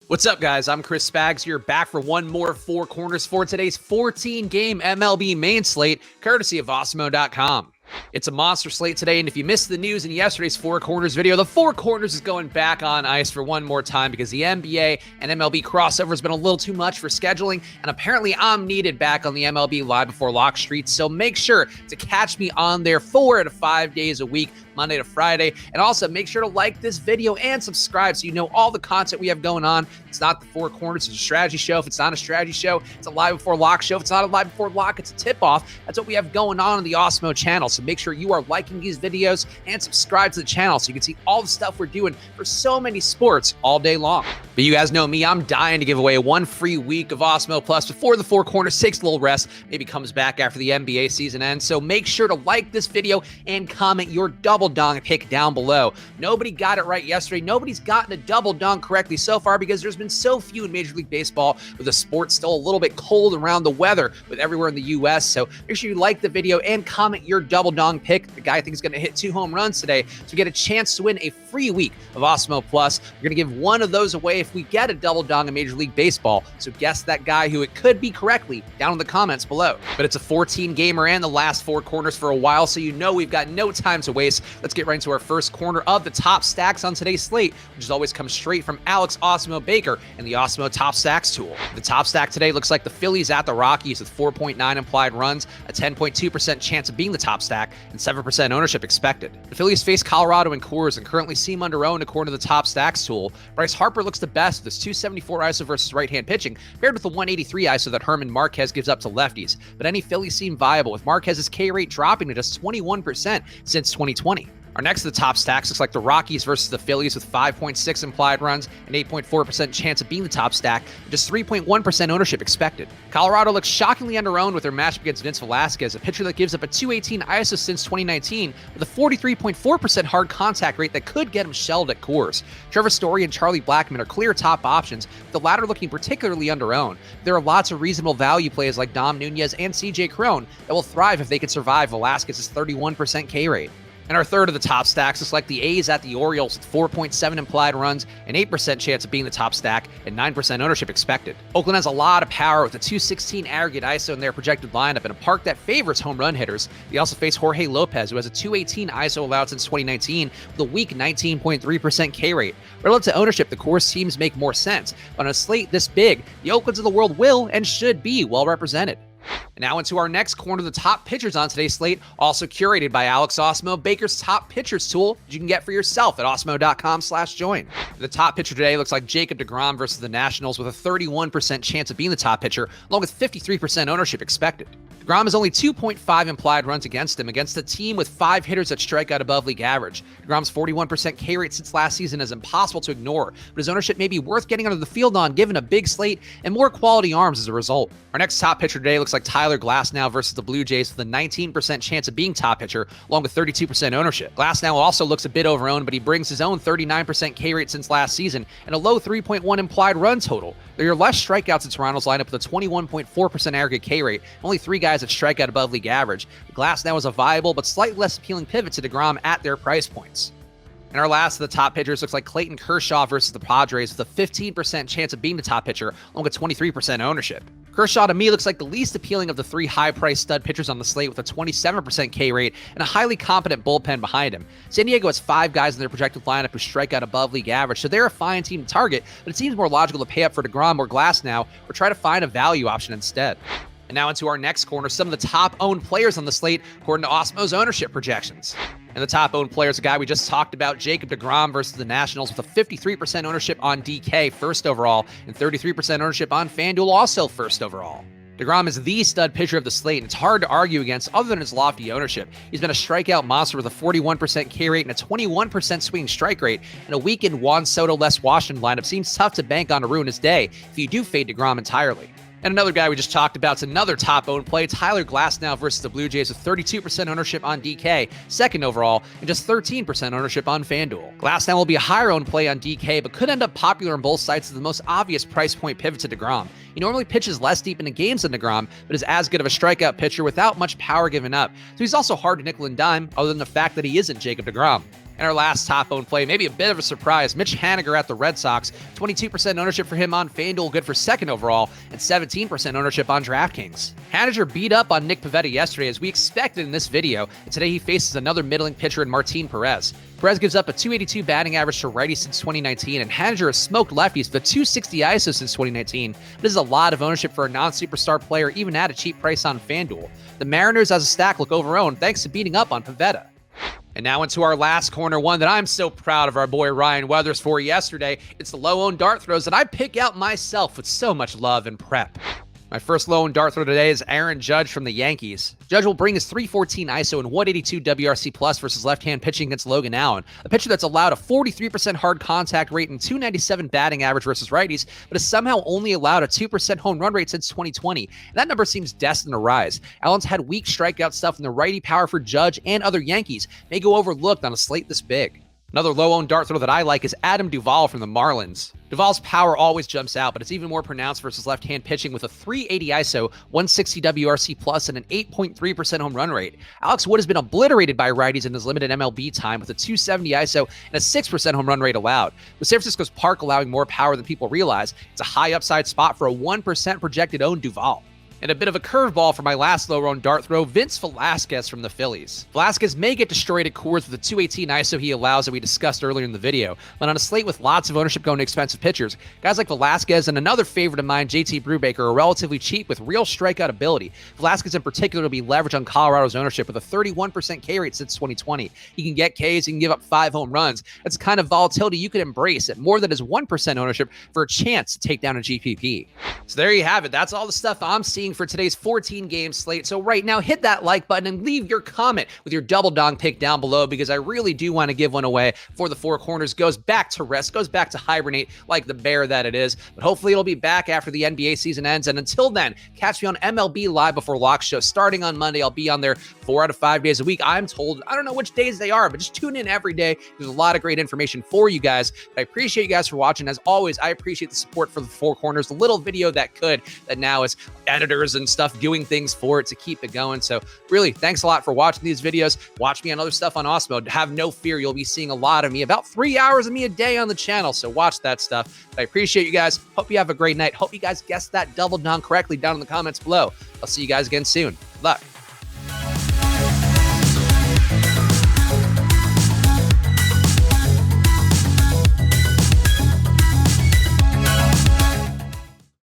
What's up, guys? I'm Chris Spags here, back for one more Four Corners for today's 14-game MLB main slate, courtesy of Awesemo.com. It's a monster slate today, and if you missed the news in yesterday's Four Corners video, the Four Corners is going back on ice for one more time because the NBA and MLB crossover has been a little too much for scheduling, and apparently I'm needed back on the MLB Live Before Lock Street, so make sure to catch me on there 4 to 5 days a week, Monday to Friday, and also make sure to like this video and subscribe so you know all the content we have going on. It's not the Four Corners, it's a strategy show. If it's not a strategy show, it's a Live Before Lock show. If it's not a Live Before Lock, it's a tip-off. That's what we have going on the Awesemo channel, so make sure you are liking these videos and subscribe to the channel so you can see all the stuff we're doing for so many sports all day long. But you guys know me, I'm dying to give away one free week of Awesemo Plus before the Four Corners takes a little rest, maybe comes back after the NBA season ends. So make sure to like this video and comment your double dong pick down below. Nobody got it right yesterday. Nobody's gotten a double dong correctly so far because there's been so few in Major League Baseball, with the sport still a little bit cold around the weather with everywhere in the US. So make sure you like the video and comment your double dong pick. The guy I think is going to hit 2 home runs today to get a chance to win a free week of Awesemo Plus. We're going to give one of those away if we get a double dong in Major League Baseball. So guess that guy who it could be correctly down in the comments below. But it's a 14-gamer and the last Four Corners for a while, so you know we've got no time to waste. Let's get right into our first corner of the top stacks on today's slate, which has always come straight from Alex Awesemo Baker and the Awesemo Top Stacks tool. The top stack today looks like the Phillies at the Rockies with 4.9 implied runs, a 10.2% chance of being the top stack, and 7% ownership expected. The Phillies face Colorado in Coors and currently seem under-owned according to the Top Stacks tool. Bryce Harper looks the best with his 274 ISO versus right-hand pitching, paired with the 183 ISO that Herman Marquez gives up to lefties. But any Phillies seem viable, with Marquez's K rate dropping to just 21% since 2020. Our next of the top stacks looks like the Rockies versus the Phillies with 5.6 implied runs, an 8.4% chance of being the top stack, and just 3.1% ownership expected. Colorado looks shockingly under-owned with their matchup against Vince Velasquez, a pitcher that gives up a 218 ISO since 2019 with a 43.4% hard contact rate that could get him shelled at Coors. Trevor Story and Charlie Blackmon are clear top options, with the latter looking particularly under-owned. There are lots of reasonable value plays like Dom Nunez and CJ Cron that will thrive if they can survive Velasquez's 31% K rate. And our third of the top stacks looks like the A's at the Orioles with 4.7 implied runs, an 8% chance of being the top stack, and 9% ownership expected. Oakland has a lot of power with a 216 aggregate ISO in their projected lineup in a park that favors home run hitters. They also face Jorge Lopez, who has a 218 ISO allowed since 2019 with a weak 19.3% K rate. Relative to ownership, the Coors teams make more sense, but on a slate this big, the Oaklands of the world will and should be well represented. And now into our next corner, the top pitchers on today's slate, also curated by Alex Awesemo Baker's top pitchers tool that you can get for yourself at awesemo.com/join. The top pitcher today looks like Jacob deGrom versus the Nationals with a 31% chance of being the top pitcher, along with 53% ownership expected. DeGrom has only 2.5 implied runs against him against a team with 5 hitters that strike out above league average. DeGrom's 41% K rate since last season is impossible to ignore, but his ownership may be worth getting under the field on given a big slate and more quality arms as a result. Our next top pitcher today looks like Tyler Glasnow versus the Blue Jays with a 19% chance of being top pitcher, along with 32% ownership. Glasnow also looks a bit overowned, but he brings his own 39% K rate since last season and a low 3.1 implied run total. There are less strikeouts in Toronto's lineup with a 21.4% aggregate K rate, only 3 guys that strike out above league average. Glasnow is a viable but slightly less appealing pivot to DeGrom at their price points. And our last of the top pitchers looks like Clayton Kershaw versus the Padres with a 15% chance of being the top pitcher, along with 23% ownership. Kershaw to me looks like the least appealing of the 3 high-priced stud pitchers on the slate with a 27% K rate and a highly competent bullpen behind him. San Diego has 5 guys in their projected lineup who strike out above league average, so they're a fine team to target, but it seems more logical to pay up for DeGrom or Glasnow or try to find a value option instead. And now into our next corner, some of the top-owned players on the slate according to Awesemo's ownership projections. And the top-owned player is a guy we just talked about, Jacob deGrom versus the Nationals with a 53% ownership on DK, first overall, and 33% ownership on FanDuel, also first overall. DeGrom is the stud pitcher of the slate, and it's hard to argue against other than his lofty ownership. He's been a strikeout monster with a 41% K rate and a 21% swinging strike rate, and a weakened Juan Soto-less Washington lineup seems tough to bank on to ruin his day if you do fade DeGrom entirely. And another guy we just talked about is another top-owned play, Tyler Glasnow versus the Blue Jays with 32% ownership on DK, second overall, and just 13% ownership on FanDuel. Glasnow will be a higher-owned play on DK, but could end up popular on both sides as the most obvious price point pivot to DeGrom. He normally pitches less deep into games than DeGrom, but is as good of a strikeout pitcher without much power given up, so he's also hard to nickel and dime, other than the fact that he isn't Jacob deGrom. And our last top-owned play, maybe a bit of a surprise, Mitch Haniger at the Red Sox. 22% ownership for him on FanDuel, good for second overall, and 17% ownership on DraftKings. Haniger beat up on Nick Pivetta yesterday, as we expected in this video, and today he faces another middling pitcher in Martin Perez. Perez gives up a 282 batting average to righties since 2019, and Haniger has smoked lefties with a 260 ISO since 2019. This is a lot of ownership for a non-superstar player, even at a cheap price on FanDuel. The Mariners as a stack look overowned thanks to beating up on Pivetta. And now into our last corner, one that I'm so proud of our boy Ryan Weathers for yesterday. It's the low-owned dart throws that I pick out myself with so much love and prep. My first low-owned dart throw today is Aaron Judge from the Yankees. Judge will bring his 314 ISO and 182 WRC plus versus left-hand pitching against Logan Allen, a pitcher that's allowed a 43% hard contact rate and 297 batting average versus righties, but has somehow only allowed a 2% home run rate since 2020. And that number seems destined to rise. Allen's had weak strikeout stuff, and the righty power for Judge and other Yankees may go overlooked on a slate this big. Another low-owned dart throw that I like is Adam Duvall from the Marlins. Duvall's power always jumps out, but it's even more pronounced versus left-hand pitching with a 380 ISO, 160 WRC plus, and an 8.3% home run rate. Alex Wood has been obliterated by righties in his limited MLB time with a 270 ISO and a 6% home run rate allowed. With San Francisco's park allowing more power than people realize, it's a high upside spot for a 1% projected owned Duvall. And a bit of a curveball for my last low-owned dart throw, Vince Velasquez from the Phillies. Velasquez may get destroyed at Coors with the 218 ISO he allows that we discussed earlier in the video, but on a slate with lots of ownership going to expensive pitchers, guys like Velasquez and another favorite of mine, JT Brubaker, are relatively cheap with real strikeout ability. Velasquez in particular will be leveraged on Colorado's ownership with a 31% K rate since 2020. He can get Ks, he can give up 5 home runs. That's the kind of volatility you can embrace at more than his 1% ownership for a chance to take down a GPP. So there you have it. That's all the stuff I'm seeing for today's 14-game slate. So right now, hit that like button and leave your comment with your double dong pick down below, because I really do want to give one away for the Four Corners. Goes back to rest, goes back to hibernate like the bear that it is. But hopefully it'll be back after the NBA season ends. And until then, catch me on MLB Live Before Lock Show starting on Monday. I'll be on there 4 out of 5 days a week. I'm told, I don't know which days they are, but just tune in every day. There's a lot of great information for you guys. But I appreciate you guys for watching. As always, I appreciate the support for the Four Corners, the little video that now is editors and stuff doing things for it to keep it going. So really, thanks a lot for watching these videos. Watch me on other stuff on Awesemo. Have no fear, you'll be seeing a lot of me, about 3 hours of me a day on the channel. So watch that stuff. But I appreciate you guys. Hope you have a great night. Hope you guys guessed that double dong correctly down in the comments below. I'll see you guys again soon. Good luck.